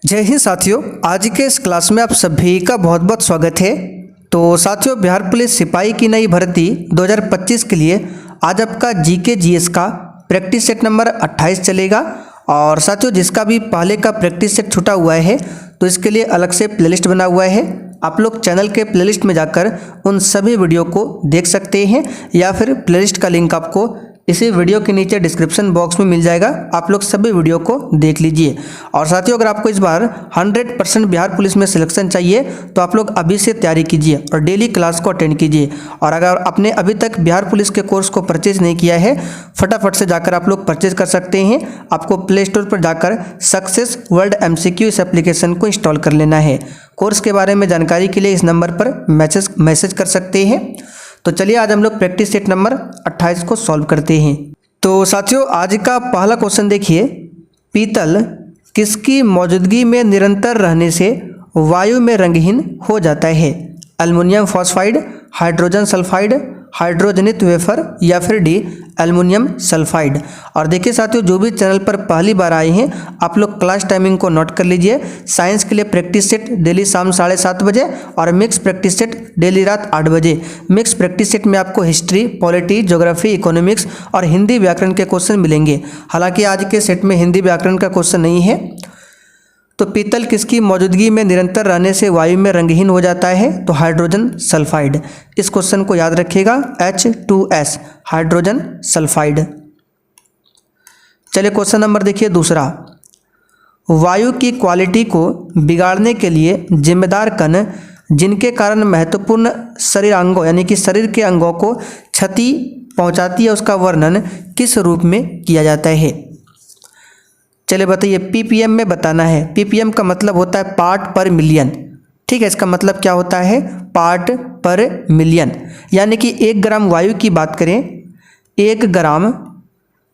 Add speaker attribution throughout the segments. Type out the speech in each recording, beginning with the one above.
Speaker 1: जय हिंद साथियों, आज के इस क्लास में आप सभी का बहुत बहुत स्वागत है। तो साथियों, बिहार पुलिस सिपाही की नई भर्ती 2025 के लिए आज आपका जीके जीएस का प्रैक्टिस सेट नंबर 28 चलेगा। और साथियों, जिसका भी पहले का प्रैक्टिस सेट छूटा हुआ है तो इसके लिए अलग से प्लेलिस्ट बना हुआ है। आप लोग चैनल के प्लेलिस्ट में जाकर उन सभी वीडियो को देख सकते हैं या फिर प्लेलिस्ट का लिंक आपको इसी वीडियो के नीचे डिस्क्रिप्शन बॉक्स में मिल जाएगा। आप लोग सभी वीडियो को देख लीजिए। और साथियों, अगर आपको इस बार 100% बिहार पुलिस में सिलेक्शन चाहिए तो आप लोग अभी से तैयारी कीजिए और डेली क्लास को अटेंड कीजिए। और अगर आपने अभी तक बिहार पुलिस के कोर्स को परचेज नहीं किया है, फटाफट से जाकर आप लोग परचेज कर सकते हैं। आपको प्ले स्टोर पर जाकर सक्सेस वर्ल्ड MCQ इस एप्लीकेशन को इंस्टॉल कर लेना है। कोर्स के बारे में जानकारी के लिए इस नंबर पर मैसेज कर सकते हैं। तो चलिए आज हम लोग प्रैक्टिस सेट नंबर 28 को सॉल्व करते हैं। तो साथियों, आज का पहला क्वेश्चन देखिए। पीतल किसकी मौजूदगी में निरंतर रहने से वायु में रंगहीन हो जाता है? एल्युमिनियम फॉस्फाइड, हाइड्रोजन सल्फाइड, हाइड्रोजनित वेफर या फिर डी एल्युमिनियम सल्फाइड। और देखिए साथियों, जो भी चैनल पर पहली बार आए हैं आप लोग क्लास टाइमिंग को नोट कर लीजिए। साइंस के लिए प्रैक्टिस सेट डेली शाम 7:30 बजे और मिक्स प्रैक्टिस सेट डेली रात 8 बजे। मिक्स प्रैक्टिस सेट में आपको हिस्ट्री, पॉलिटी, ज्योग्राफी, इकोनॉमिक्स और हिंदी व्याकरण के क्वेश्चन मिलेंगे। हालांकि आज के सेट में हिंदी व्याकरण का क्वेश्चन नहीं है। तो पीतल किसकी मौजूदगी में निरंतर रहने से वायु में रंगहीन हो जाता है? तो हाइड्रोजन सल्फाइड। इस क्वेश्चन को याद रखिएगा, H2S हाइड्रोजन सल्फाइड। चलिए क्वेश्चन नंबर देखिए दूसरा। वायु की क्वालिटी को बिगाड़ने के लिए जिम्मेदार कण जिनके कारण महत्वपूर्ण शरीर अंगों यानी कि शरीर के अंगों को क्षति पहुंचाती है, उसका वर्णन किस रूप में किया जाता है? चलिए बताइए, ppm में बताना है। ppm का मतलब होता है पार्ट पर मिलियन। ठीक है, इसका मतलब क्या होता है? पार्ट पर मिलियन। यानी कि 1 ग्राम वायु की बात करें, 1 ग्राम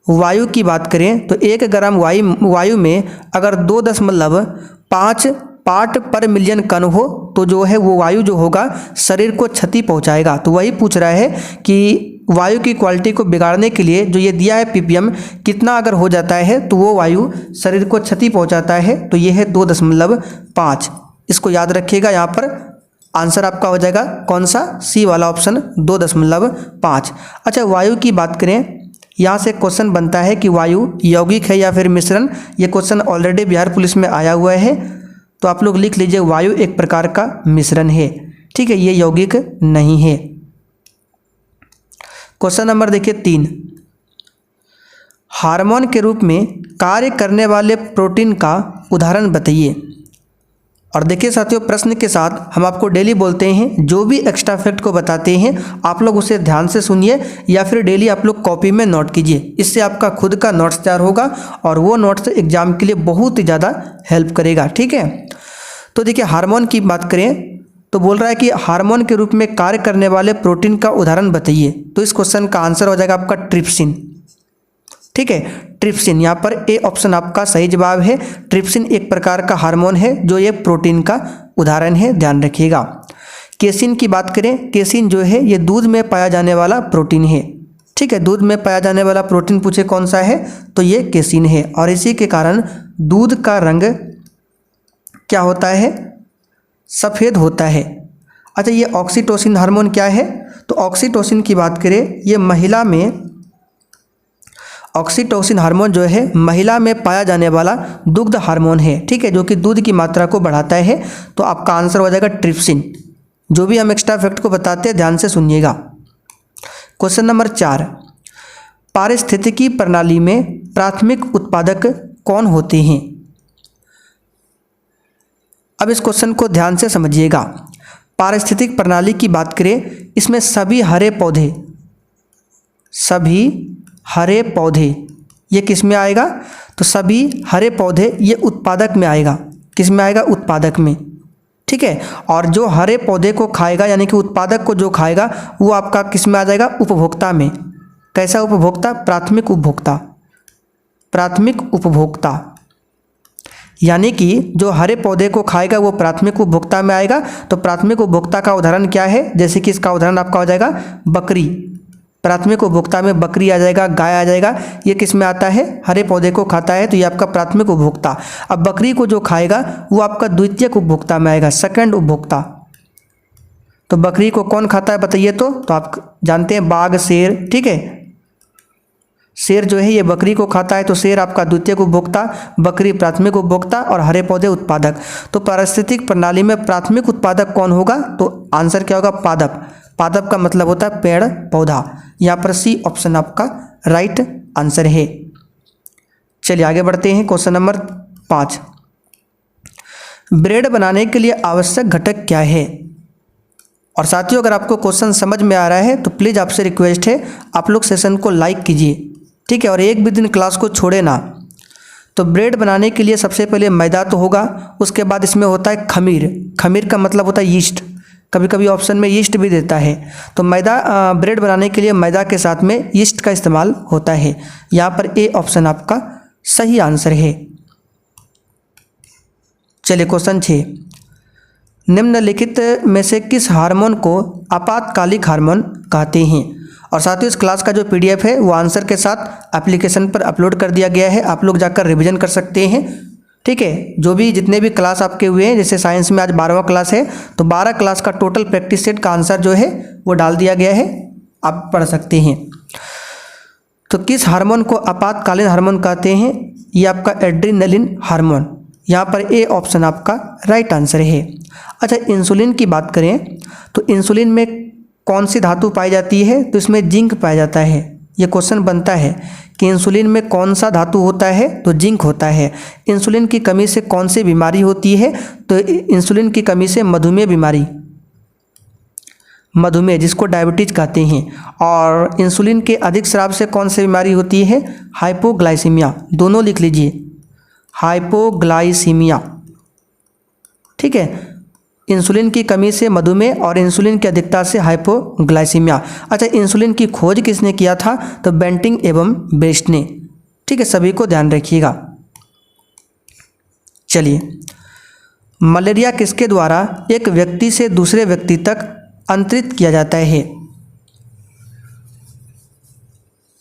Speaker 1: वायु की बात करें तो 1 ग्राम वायु में अगर 2.5 पार्ट पर मिलियन कण हो तो जो है वो वायु जो होगा शरीर को क्षति पहुंचाएगा। तो वही पूछ रहा है कि वायु की क्वालिटी को बिगाड़ने के लिए जो ये दिया है ppm कितना अगर हो जाता है तो वो वायु शरीर को क्षति पहुंचाता है। तो ये है 2.5। इसको याद रखिएगा। यहाँ पर आंसर आपका हो जाएगा कौन सा? सी वाला ऑप्शन 2.5। अच्छा, वायु की बात करें, यहाँ से क्वेश्चन बनता है कि वायु यौगिक है या फिर मिश्रण। ये क्वेश्चन ऑलरेडी बिहार पुलिस में आया हुआ है। तो आप लोग लिख लीजिए, वायु एक प्रकार का मिश्रण है। ठीक है, ये यौगिक नहीं है। क्वेश्चन नंबर देखिए 3। हार्मोन के रूप में कार्य करने वाले प्रोटीन का उदाहरण बताइए। और देखिए साथियों, प्रश्न के साथ हम आपको डेली बोलते हैं, जो भी एक्स्ट्रा फैक्ट को बताते हैं आप लोग उसे ध्यान से सुनिए या फिर डेली आप लोग कॉपी में नोट कीजिए। इससे आपका खुद का नोट्स तैयार होगा और वो नोट्स एग्जाम के लिए बहुत ही ज़्यादा हेल्प करेगा। ठीक है, तो देखिए हार्मोन की बात करें तो बोल रहा है कि हार्मोन के रूप में कार्य करने वाले प्रोटीन का उदाहरण बताइए। तो इस क्वेश्चन का आंसर हो जाएगा आपका ट्रिप्सिन। ठीक है, ट्रिप्सिन। यहाँ पर ए ऑप्शन आपका सही जवाब है। ट्रिप्सिन एक प्रकार का हार्मोन है जो ये प्रोटीन का उदाहरण है, ध्यान रखिएगा। केसिन की बात करें, केसिन जो है ये दूध में पाया जाने वाला प्रोटीन है। ठीक है, दूध में पाया जाने वाला प्रोटीन पूछे कौन सा है तो ये केसिन है। और इसी के कारण दूध का रंग क्या होता है? सफ़ेद होता है। अच्छा, ये ऑक्सीटोसिन हार्मोन क्या है? तो ऑक्सीटोसिन की बात करें, ये महिला में ऑक्सीटोसिन हार्मोन जो है महिला में पाया जाने वाला दुग्ध हार्मोन है। ठीक है, जो कि दूध की मात्रा को बढ़ाता है। तो आपका आंसर हो जाएगा ट्रिप्सिन। जो भी हम एक्स्ट्रा फैक्ट को बताते हैं ध्यान से सुनिएगा। Question number 4। पारिस्थितिकी प्रणाली में प्राथमिक उत्पादक कौन होते हैं? अब इस क्वेश्चन को ध्यान से समझिएगा। पारिस्थितिक प्रणाली की बात करें, इसमें सभी हरे पौधे ये किस में आएगा? तो सभी हरे पौधे ये उत्पादक में आएगा। किस में आएगा? उत्पादक में। ठीक है, और जो हरे पौधे को खाएगा यानी कि उत्पादक को जो खाएगा वो आपका किस में आ जाएगा? उपभोक्ता में। कैसा उपभोक्ता? प्राथमिक उपभोक्ता। प्राथमिक उपभोक्ता यानी कि जो हरे पौधे को खाएगा वो प्राथमिक उपभोक्ता में आएगा। तो प्राथमिक उपभोक्ता का उदाहरण क्या है? जैसे कि इसका उदाहरण आपका हो जाएगा बकरी। प्राथमिक उपभोक्ता में बकरी आ जाएगा, गाय आ जाएगा। ये किस में आता है? हरे पौधे को खाता है, तो ये आपका प्राथमिक उपभोक्ता। अब बकरी को जो खाएगा वो आपका द्वितीयक उपभोक्ता में आएगा, सेकंड उपभोक्ता। तो बकरी को कौन खाता है बताइए? तो आप जानते हैं बाघ, शेर, ठीक है। शेर जो है ये बकरी को खाता है, तो शेर आपका द्वितीयक उपभोक्ता, बकरी प्राथमिक उपभोक्ता और हरे पौधे उत्पादक। तो पारिस्थितिक प्रणाली में प्राथमिक उत्पादक कौन होगा? तो आंसर क्या होगा? पादप। पादप का मतलब होता है पेड़ पौधा। यहाँ पर सी ऑप्शन आपका राइट आंसर है। चलिए आगे बढ़ते हैं। क्वेश्चन नंबर 5, ब्रेड बनाने के लिए आवश्यक घटक क्या है? और साथियों अगर आपको क्वेश्चन समझ में आ रहा है तो प्लीज़ आपसे रिक्वेस्ट है आप लोग सेशन को लाइक कीजिए, ठीक है, और एक भी दिन क्लास को छोड़े ना। तो ब्रेड बनाने के लिए सबसे पहले मैदा तो होगा, उसके बाद इसमें होता है खमीर। खमीर का मतलब होता है यीस्ट, कभी कभी ऑप्शन में यीस्ट भी देता है। तो मैदा, ब्रेड बनाने के लिए मैदा के साथ में यीस्ट का इस्तेमाल होता है। यहाँ पर ए ऑप्शन आपका सही आंसर है। चलिए क्वेश्चन 6, निम्नलिखित में से किस हार्मोन को आपातकालिक हार्मोन कहते हैं? और साथियों इस क्लास का जो पीडीएफ है वो आंसर के साथ एप्लीकेशन पर अपलोड कर दिया गया है, आप लोग जाकर रिवीजन कर सकते हैं, ठीक है। जो भी जितने भी क्लास आपके हुए हैं, जैसे साइंस में आज 12वां क्लास है, तो 12 क्लास का टोटल प्रैक्टिस सेट का आंसर जो है वो डाल दिया गया है, आप पढ़ सकते हैं। तो किस हार्मोन को आपातकालीन हार्मोन कहते हैं? ये आपका एड्रेनलिन हार्मोन। यहाँ पर ए ऑप्शन आपका राइट आंसर है। अच्छा, इंसुलिन की बात करें तो इंसुलिन में कौन सी धातु पाई जाती है? तो इसमें जिंक पाया जाता है। ये क्वेश्चन बनता है कि इंसुलिन में कौन सा धातु होता है? तो जिंक होता है। इंसुलिन की कमी से कौन सी बीमारी होती है? तो इंसुलिन की कमी से मधुमेह बीमारी, मधुमेह जिसको डायबिटीज कहते हैं। और इंसुलिन के अधिक स्राव से कौन सी बीमारी होती है? हाइपोग्लाइसीमिया। दोनों लिख लीजिए, हाइपोग्लाइसीमिया, ठीक है। इंसुलिन की कमी से मधुमेह और इंसुलिन की अधिकता से हाइपोग्लाइसीमिया। अच्छा, इंसुलिन की खोज किसने किया था? तो बेंटिंग एवं बेस्ट ने, ठीक है, सभी को ध्यान रखिएगा। चलिए, मलेरिया किसके द्वारा एक व्यक्ति से दूसरे व्यक्ति तक अंतरित किया जाता है?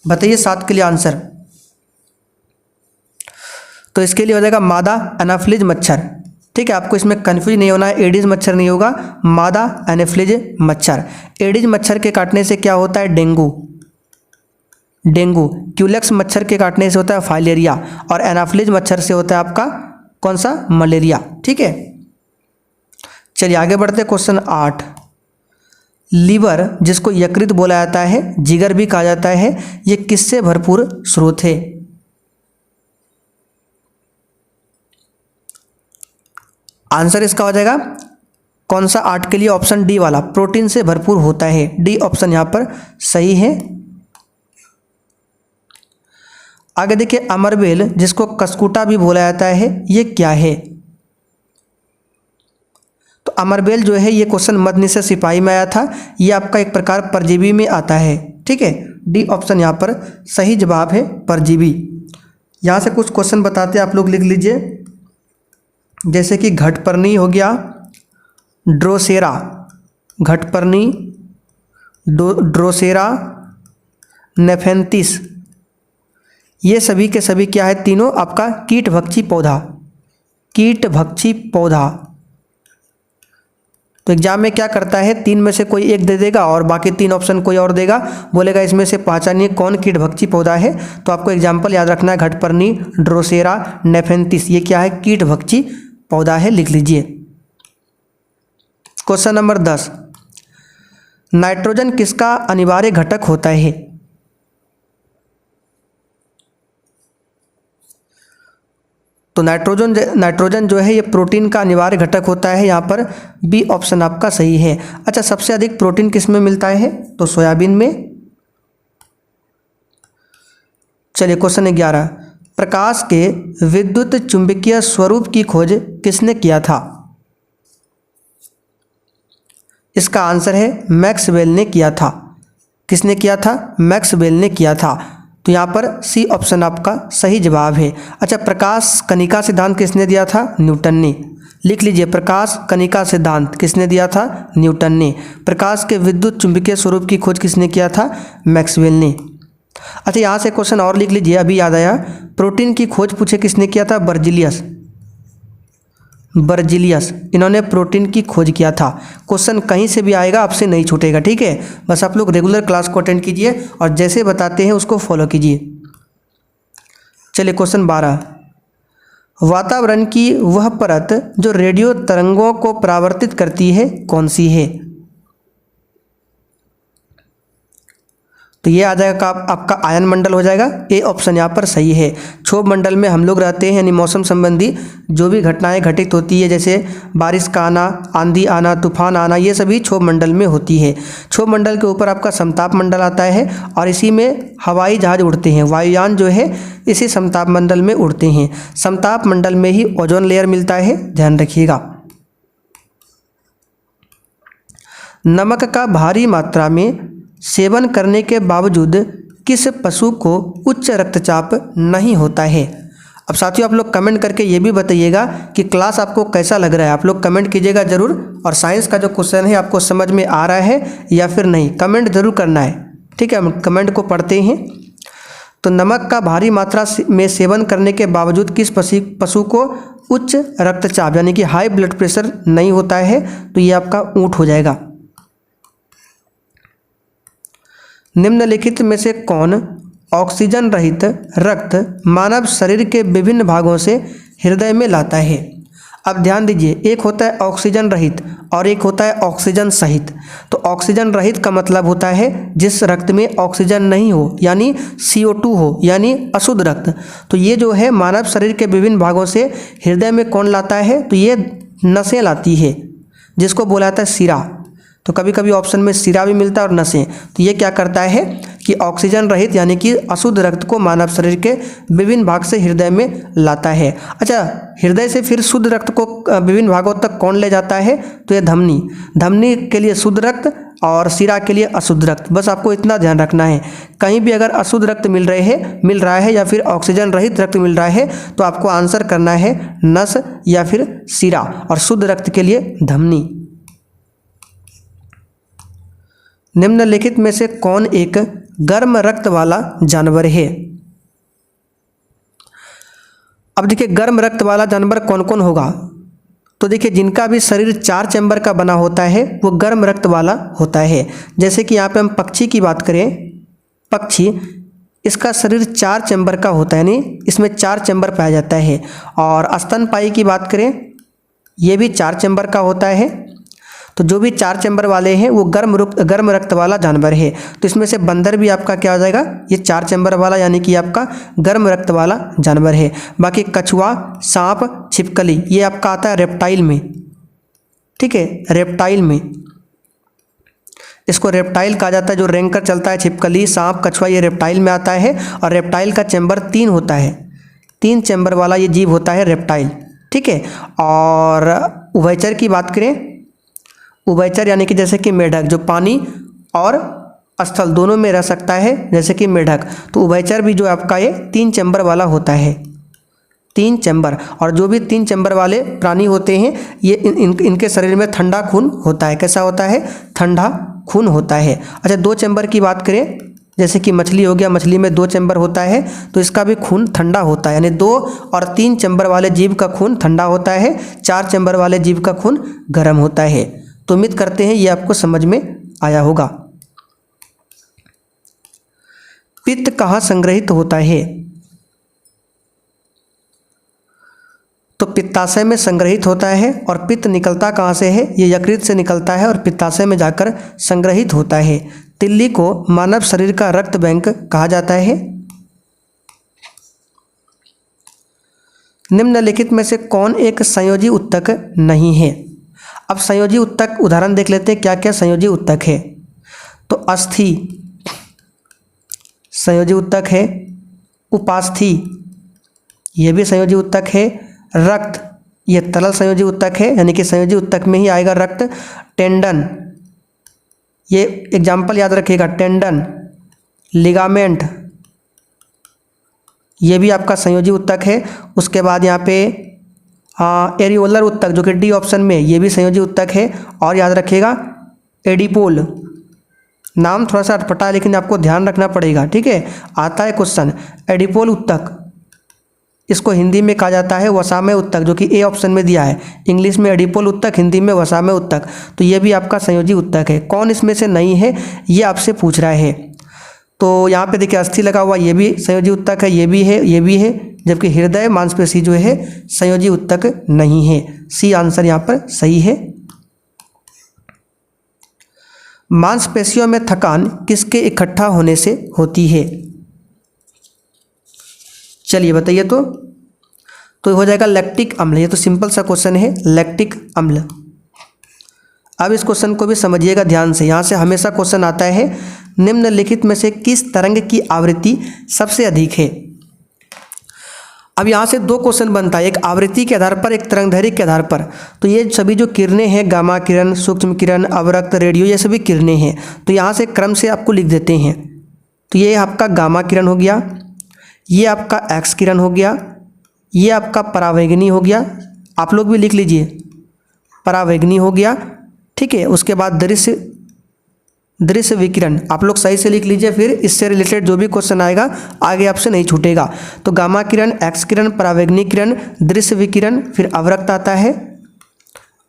Speaker 1: बताइए 7 के लिए आंसर। तो इसके लिए हो जाएगा मादा एनाफिलिज मच्छर, ठीक है। आपको इसमें कन्फ्यूज नहीं होना है, एडिज मच्छर नहीं होगा, मादा एनाफिलिज मच्छर। एडिज मच्छर के काटने से क्या होता है? डेंगू। डेंगू। क्यूलेक्स मच्छर के काटने से होता है फाइलेरिया, और एनाफिलिज मच्छर से होता है आपका कौन सा? मलेरिया, ठीक है। चलिए आगे बढ़ते हैं। क्वेश्चन 8, लीवर जिसको यकृत बोला जाता है, जिगर भी कहा जाता है, ये किससे भरपूर स्रोत है? आंसर इसका हो जाएगा कौन सा? 8 के लिए ऑप्शन डी वाला, प्रोटीन से भरपूर होता है। डी ऑप्शन यहाँ पर सही है। आगे देखिए, अमरबेल जिसको कसकुटा भी बोला जाता है, ये क्या है? तो अमरबेल जो है ये क्वेश्चन मद्यनिषेध सिपाही में आया था, ये आपका एक प्रकार परजीवी में आता है, ठीक है। डी ऑप्शन यहाँ पर सही जवाब है, परजीवी। यहाँ से कुछ क्वेश्चन बताते हैं, आप लोग लिख लीजिए। जैसे कि घटपर्णी हो गया, ड्रोसेरा, घटपर्णी, ड्रोसेरा, नेफेंथिस, ये सभी के सभी क्या है? तीनों आपका कीटभक्षी पौधा, कीटभक्षी पौधा। तो एग्जाम में क्या करता है? 3 में से कोई एक दे देगा और बाकी 3 ऑप्शन कोई और देगा, बोलेगा इसमें से पहचानिए कौन कीटभक्षी पौधा है। तो आपको एग्जाम्पल याद रखना है, घटपर्णी, ड्रोसेरा, नेफेंथिस, ये क्या है? कीटभक्षी पौधा है, लिख लीजिए। क्वेश्चन नंबर 10, नाइट्रोजन किसका अनिवार्य घटक होता है? तो नाइट्रोजन जो है ये प्रोटीन का अनिवार्य घटक होता है। यहाँ पर बी ऑप्शन आपका सही है। अच्छा, सबसे अधिक प्रोटीन किस में मिलता है? तो सोयाबीन में। चलिए क्वेश्चन 11, प्रकाश के विद्युत चुंबकीय स्वरूप की खोज किसने किया था? इसका आंसर है मैक्सवेल ने किया था। किसने किया था? मैक्सवेल ने किया था। तो यहाँ पर सी ऑप्शन आपका सही जवाब है। अच्छा, प्रकाश कणिका सिद्धांत किसने दिया था? न्यूटन ने। लिख लीजिए, प्रकाश कनिका सिद्धांत किसने दिया था? न्यूटन ने। प्रकाश के विद्युत चुंबकीय स्वरूप की खोज किसने किया था? मैक्सवेल ने। अच्छा, यहाँ से क्वेश्चन और लिख लीजिए, अभी याद आया। प्रोटीन की खोज पूछे किसने किया था? बर्जीलियस। बर्जीलियस, इन्होंने प्रोटीन की खोज किया था। क्वेश्चन कहीं से भी आएगा, आपसे नहीं छूटेगा, ठीक है। बस आप लोग रेगुलर क्लास को अटेंड कीजिए और जैसे बताते हैं उसको फॉलो कीजिए। चलिए क्वेश्चन 12, वातावरण की वह परत जो रेडियो तरंगों को परावर्तित करती है कौन सी है? तो ये आ जाएगा आपका आयन मंडल हो जाएगा। ए ऑप्शन यहाँ पर सही है। क्षोभ मंडल में हम लोग रहते हैं, यानी मौसम संबंधी जो भी घटनाएं घटित होती है, जैसे बारिश का आना, आंधी आना, तूफान आना, ये सभी क्षोभ मंडल में होती है। क्षोभ मंडल के ऊपर आपका समताप मंडल आता है और इसी में हवाई जहाज उड़ते हैं, वायुयान जो है इसी समताप मंडल में उड़ते हैं। समताप मंडल में ही ओजोन लेयर मिलता है, ध्यान रखिएगा। नमक का भारी मात्रा में सेवन करने के बावजूद किस पशु को उच्च रक्तचाप नहीं होता है? अब साथियों आप लोग कमेंट करके ये भी बताइएगा कि क्लास आपको कैसा लग रहा है। आप लोग कमेंट कीजिएगा ज़रूर, और साइंस का जो क्वेश्चन है आपको समझ में आ रहा है या फिर नहीं, कमेंट ज़रूर करना है, ठीक है। हम कमेंट को पढ़ते हैं। तो नमक का भारी मात्रा में सेवन करने के बावजूद किस पशु को उच्च रक्तचाप यानी कि हाई ब्लड प्रेशर नहीं होता है? तो ये आपका ऊँट हो जाएगा। निम्नलिखित में से कौन ऑक्सीजन रहित रक्त मानव शरीर के विभिन्न भागों से हृदय में लाता है? अब ध्यान दीजिए, एक होता है ऑक्सीजन रहित और एक होता है ऑक्सीजन सहित। तो ऑक्सीजन रहित का मतलब होता है जिस रक्त में ऑक्सीजन नहीं हो, यानी CO2 हो, यानी अशुद्ध रक्त। तो ये जो है मानव शरीर के विभिन्न भागों से हृदय में कौन लाता है? तो ये नसें लाती है, जिसको बोला जाता है शिरा। तो कभी कभी ऑप्शन में शिरा भी मिलता है और नसें। तो ये क्या करता है कि ऑक्सीजन रहित यानी कि अशुद्ध रक्त को मानव शरीर के विभिन्न भाग से हृदय में लाता है। अच्छा, हृदय से फिर शुद्ध रक्त को विभिन्न भागों तक कौन ले जाता है? तो ये धमनी। धमनी के लिए शुद्ध रक्त और शिरा के लिए अशुद्ध रक्त। बस आपको इतना ध्यान रखना है, कहीं भी अगर अशुद्ध रक्त मिल रहा है या फिर ऑक्सीजन रहित रक्त मिल रहा है तो आपको आंसर करना है नस या फिर शिरा, और शुद्ध रक्त के लिए धमनी। निम्नलिखित में से कौन एक गर्म रक्त वाला जानवर है? अब देखिए, गर्म रक्त वाला जानवर कौन कौन होगा? तो देखिए, जिनका भी शरीर 4 चैम्बर का बना होता है वो गर्म रक्त वाला होता है। जैसे कि यहाँ पे हम पक्षी की बात करें, पक्षी, इसका शरीर 4 चैम्बर का होता है, यानी इसमें 4 चैम्बर पाया जाता है। और स्तनपायी की बात करें, ये भी 4 चैम्बर का होता है। तो जो भी 4 चैम्बर वाले हैं वो गर्म रक्त वाला जानवर है। तो इसमें से बंदर भी आपका क्या हो जाएगा? ये 4 चैम्बर वाला यानी कि आपका गर्म रक्त वाला जानवर है। बाकी कछुआ, सांप, छिपकली ये आपका आता है रेप्टाइल में, ठीक है, रेप्टाइल में। इसको रेप्टाइल कहा जाता है। जो रैंकर चलता है, छिपकली, सांप, कछुआ, ये रेप्टाइल में आता है। और रेप्टाइल का चैम्बर 3 होता है, 3 चैम्बर वाला ये जीव होता है रेप्टाइल, ठीक है। और उभयचर की बात करें, उभयचर यानी कि जैसे कि मेढक, जो पानी और स्थल दोनों में रह सकता है, जैसे कि मेढक। तो उभयचर भी जो आपका ये 3 चैम्बर वाला होता है, 3 चैम्बर। और जो भी 3 चैम्बर वाले प्राणी होते हैं ये इनके शरीर में ठंडा खून होता है। कैसा होता है? ठंडा खून होता है। अच्छा, 2 चैम्बर की बात करें, जैसे कि मछली हो गया, मछली में 2 चैम्बर होता है तो इसका भी खून ठंडा होता है। यानी 2 और 3 चैम्बर वाले जीव का खून ठंडा होता है, 4 चैम्बर वाले जीव का खून गर्म होता है। तो उम्मीद करते हैं ये आपको समझ में आया होगा। पित्त कहाँ संग्रहित होता है? तो पित्ताशय में संग्रहित होता है। और पित्त निकलता कहाँ से है? ये यकृत से निकलता है और पित्ताशय में जाकर संग्रहित होता है। तिल्ली को मानव शरीर का रक्त बैंक कहा जाता है। निम्नलिखित में से कौन एक संयोजी उत्तक नहीं है? अब संयोजी उत्तक उदाहरण देख लेते हैं, क्या क्या संयोजी उत्तक है। तो अस्थि संयोजी उत्तक है, उपास्थि ये भी संयोजी उत्तक है, रक्त ये तरल संयोजी उत्तक है, यानी कि संयोजी उत्तक में ही आएगा रक्त। टेंडन, ये एग्जाम्पल याद रखिएगा, टेंडन, लिगामेंट ये भी आपका संयोजी उत्तक है। उसके बाद यहाँ पे एरियोलर उत्तक जो कि डी ऑप्शन में, ये भी संयोजी उत्तक है। और याद रखिएगा एडिपोल, नाम थोड़ा सा अटपटा है लेकिन आपको ध्यान रखना पड़ेगा, ठीक है, आता है क्वेश्चन। एडिपोल उत्तक, इसको हिंदी में कहा जाता है वसामय उत्तक, जो कि ए ऑप्शन में दिया है। इंग्लिश में एडिपोल उत्तक, हिंदी में वसामय उत्तक। तो ये भी आपका संयोजी उत्तक है। कौन इसमें से नहीं है ये आपसे पूछ रहा है। तो यहाँ पे देखिए अस्थि लगा हुआ, ये भी संयोजी उत्तक है, ये भी है, ये भी है, जबकि हृदय मांसपेशी जो है संयोजी उत्तक नहीं है। सी आंसर यहाँ पर सही है। मांसपेशियों में थकान किसके इकट्ठा होने से होती है? चलिए बताइए। तो हो जाएगा लैक्टिक अम्ल। ये तो सिंपल सा क्वेश्चन है, लैक्टिक अम्ल। अब इस क्वेश्चन को भी समझिएगा ध्यान से। यहाँ से हमेशा क्वेश्चन आता है निम्नलिखित में से किस तरंग की आवृत्ति सबसे अधिक है? अब यहाँ से दो क्वेश्चन बनता है, एक आवृत्ति के आधार पर, एक तरंगदैर्घ्य के आधार पर। तो ये सभी जो किरणें हैं, गामा किरण, सूक्ष्म किरण, अवरक्त, रेडियो, ये सभी किरणें हैं। तो यहाँ से क्रम से आपको लिख देते हैं। तो ये आपका गामा किरण हो गया, ये आपका एक्स किरण हो गया, ये आपका परावैंगनी हो गया, आप लोग भी लिख लीजिए, परावैंगनी हो गया, ठीक है। उसके बाद दृश्य विकिरण, आप लोग सही से लिख लीजिए, फिर इससे रिलेटेड जो भी क्वेश्चन आएगा आगे आपसे नहीं छूटेगा। तो गामा किरण, एक्स किरण, परावैंगनी किरण, दृश्य विकिरण, फिर अवरक्त आता है,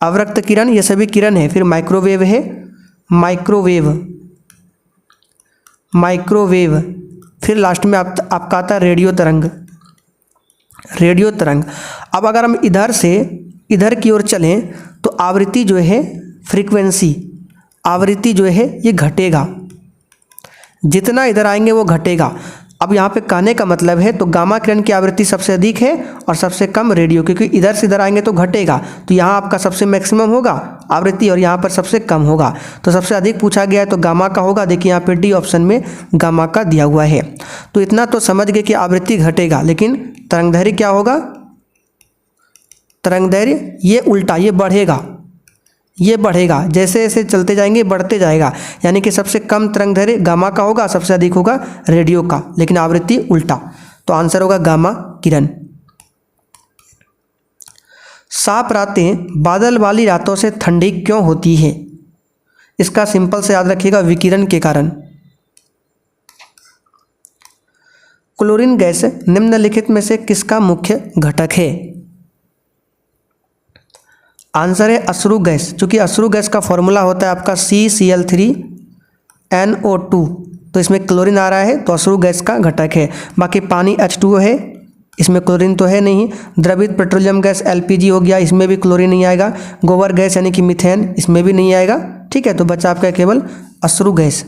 Speaker 1: अवरक्त किरण, ये सभी किरण है। फिर माइक्रोवेव है, माइक्रोवेव, फिर लास्ट में आपका आता है रेडियो तरंग। अब अगर हम इधर से इधर की ओर चलें तो आवृत्ति जो है, फ्रीक्वेंसी, आवृत्ति जो है ये घटेगा, जितना इधर आएंगे वो घटेगा। अब यहाँ पे कहने का मतलब है, तो गामा किरण की आवृत्ति सबसे अधिक है और सबसे कम रेडियो, क्योंकि इधर से इधर आएंगे तो घटेगा। तो यहाँ आपका सबसे मैक्सिमम होगा आवृत्ति और यहाँ पर सबसे कम होगा। तो सबसे अधिक पूछा गया है तो गामा का होगा। देखिए यहाँ पे डी ऑप्शन में गामा का दिया हुआ है। तो इतना तो समझ गए कि आवृत्ति घटेगा, लेकिन तरंगदैर्घ्य क्या होगा? तरंगदैर्घ्य ये उल्टा, ये बढ़ेगा, जैसे जैसे चलते जाएंगे बढ़ते जाएगा। यानी कि सबसे कम तरंगदैर्घ्य गामा का होगा, सबसे अधिक होगा रेडियो का, लेकिन आवृत्ति उल्टा। तो आंसर होगा गामा किरण। साफ रातें बादल वाली रातों से ठंडी क्यों होती है? इसका सिंपल से याद रखिएगा, विकिरण के कारण। क्लोरीन गैस निम्नलिखित में से किसका मुख्य घटक है? आंसर है अश्रु गैस, क्योंकि अश्रु गैस का फॉर्मूला होता है आपका CCl3NO2। तो इसमें क्लोरीन आ रहा है तो अश्रु गैस का घटक है। बाकी पानी H2O है, इसमें क्लोरीन तो है नहीं। द्रवित पेट्रोलियम गैस LPG हो गया, इसमें भी क्लोरीन नहीं आएगा। गोबर गैस यानी कि मीथेन, इसमें भी नहीं आएगा, ठीक है। तो बचा आपका केवल अश्रु गैस।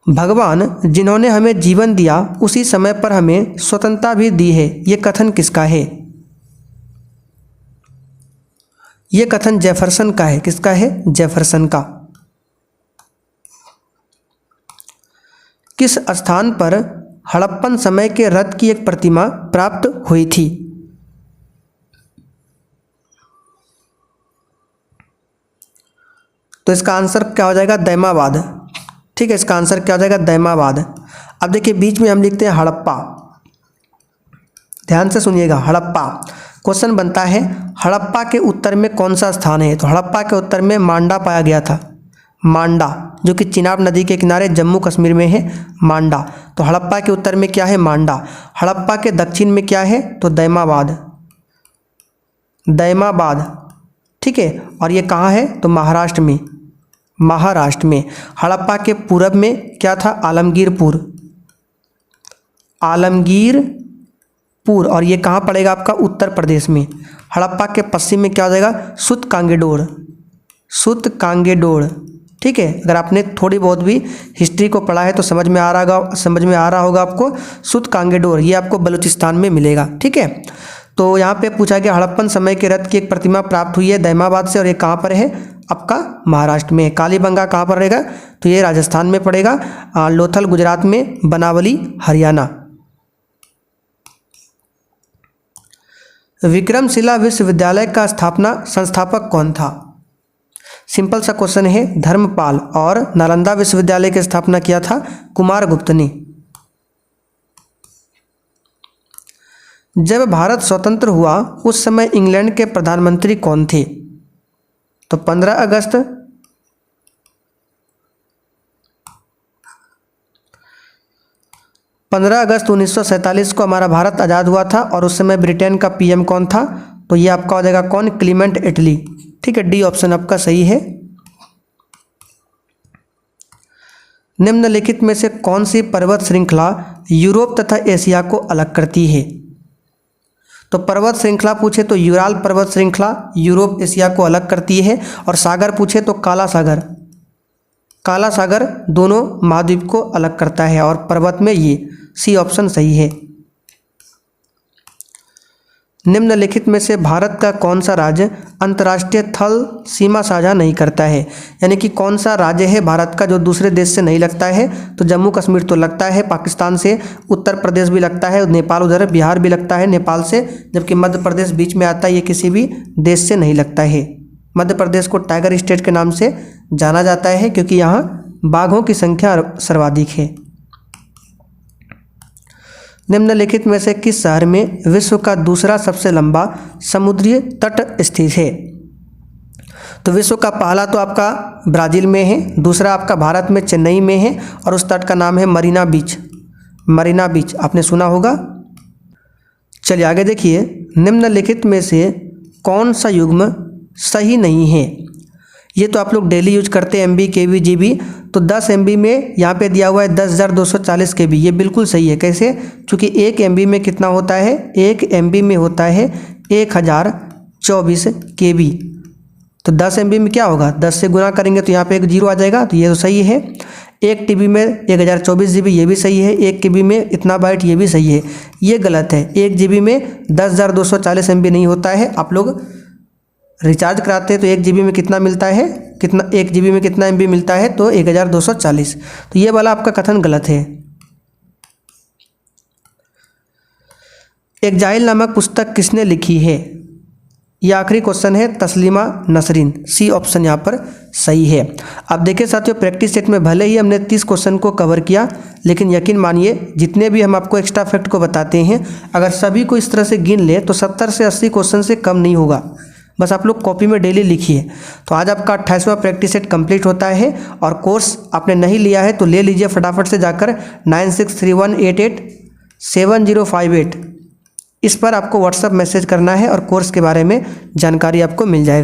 Speaker 1: भगवान जिन्होंने हमें जीवन दिया उसी समय पर हमें स्वतंत्रता भी दी है, ये कथन किसका है? ये कथन जेफरसन का है। किसका है? जेफरसन का। किस स्थान पर हड़प्पन समय के रथ की एक प्रतिमा प्राप्त हुई थी? तो इसका आंसर क्या हो जाएगा? दैमाबाद, ठीक है। इसका आंसर क्या हो जाएगा? दैमाबाद। अब देखिए बीच में हम लिखते हैं हड़प्पा, ध्यान से सुनिएगा, हड़प्पा। क्वेश्चन बनता है हड़प्पा के उत्तर में कौन सा स्थान है? तो हड़प्पा के उत्तर में मांडा पाया गया था, मांडा, जो कि चिनाब नदी के किनारे जम्मू कश्मीर में है मांडा। तो हड़प्पा के उत्तर में क्या है? मांडा। हड़प्पा के दक्षिण में क्या है? तो दैमाबाद, ठीक है। और ये कहाँ है? तो महाराष्ट्र में। हड़प्पा के पूरब में क्या था? आलमगीरपुर, और ये कहाँ पड़ेगा आपका? उत्तर प्रदेश में। हड़प्पा के पश्चिम में क्या हो जाएगा? सुतकांगेडोर, ठीक है। अगर आपने थोड़ी बहुत भी हिस्ट्री को पढ़ा है तो समझ में आ रहा होगा आपको। सुतकांगेडोर ये आपको बलूचिस्तान में मिलेगा, ठीक है। तो यहाँ पे पूछा गया हड़प्पन समय के रथ की एक प्रतिमा प्राप्त हुई है दैमाबाद से, और ये कहाँ पर है? आपका महाराष्ट्र में। कालीबंगा कहाँ पर रहेगा? तो ये राजस्थान में पड़ेगा। लोथल गुजरात में, बनावली हरियाणा। विक्रमशिला विश्वविद्यालय का संस्थापक कौन था? सिंपल सा क्वेश्चन है, धर्मपाल। और नालंदा विश्वविद्यालय की स्थापना किया था कुमारगुप्त ने। जब भारत स्वतंत्र हुआ उस समय इंग्लैंड के प्रधानमंत्री कौन थे? तो 15 अगस्त, 1947 को हमारा भारत आज़ाद हुआ था और उस समय ब्रिटेन का पीएम कौन था? तो ये आपका हो जाएगा कौन? क्लीमेंट एटली। ठीक है, डी ऑप्शन आपका सही है। निम्नलिखित में से कौन सी पर्वत श्रृंखला यूरोप तथा एशिया को अलग करती है? तो पर्वत श्रृंखला पूछे तो यूराल पर्वत श्रृंखला यूरोप एशिया को अलग करती है, और सागर पूछे तो काला सागर दोनों महाद्वीप को अलग करता है, और पर्वत में ये सी ऑप्शन सही है। निम्नलिखित में से भारत का कौन सा राज्य अंतर्राष्ट्रीय थल सीमा साझा नहीं करता है? यानी कि कौन सा राज्य है भारत का जो दूसरे देश से नहीं लगता है? तो जम्मू कश्मीर तो लगता है पाकिस्तान से, उत्तर प्रदेश भी लगता है, नेपाल उधर, बिहार भी लगता है नेपाल से, जबकि मध्य प्रदेश बीच में आता है, ये किसी भी देश से नहीं लगता है। मध्य प्रदेश को टाइगर स्टेट के नाम से जाना जाता है क्योंकि यहाँ बाघों की संख्या सर्वाधिक है। निम्नलिखित में से किस शहर में विश्व का दूसरा सबसे लंबा समुद्री तट स्थित है? तो विश्व का पहला तो आपका ब्राज़ील में है, दूसरा आपका भारत में चेन्नई में है, और उस तट का नाम है मरीना बीच। मरीना बीच आपने सुना होगा। चलिए आगे देखिए, निम्नलिखित में से कौन सा युग्म सही नहीं है? ये तो आप लोग डेली यूज करते हैं MB KB GB। तो 10 MB में यहाँ पे दिया हुआ है 10,240 KB, ये बिल्कुल सही है। कैसे? क्योंकि 1 MB में कितना होता है? 1 MB में होता है 1024 KB। तो 10 MB में क्या होगा? 10 से गुना करेंगे तो यहाँ पे एक जीरो आ जाएगा, तो ये तो सही है। 1 TB में 1024 GB, ये भी सही है। 1 KB में इतना बाइट, ये भी सही है। ये गलत है, 1 GB में 10,240 MB नहीं होता है। आप लोग रिचार्ज कराते हैं तो 1 GB में कितना मिलता है? 1 GB में कितना MB मिलता है? तो 1240। तो ये वाला आपका कथन गलत है। एग्जाइल नामक पुस्तक किसने लिखी है? यह आखिरी क्वेश्चन है, तस्लीमा नसरीन। सी ऑप्शन यहाँ पर सही है। अब देखिए साथियों, प्रैक्टिस सेट में भले ही हमने 30 क्वेश्चन को कवर किया, लेकिन यकीन मानिए जितने भी हम आपको एक्स्ट्रा फैक्ट को बताते हैं, अगर सभी को इस तरह से गिन ले तो 70 से 80 क्वेश्चन से कम नहीं होगा। बस आप लोग कॉपी में डेली लिखिए। तो आज आपका 28वां प्रैक्टिस सेट कंप्लीट होता है, और कोर्स आपने नहीं लिया है तो ले लीजिए फटाफट से जाकर 9631887058 इस पर आपको व्हाट्सएप मैसेज करना है और कोर्स के बारे में जानकारी आपको मिल जाएगा।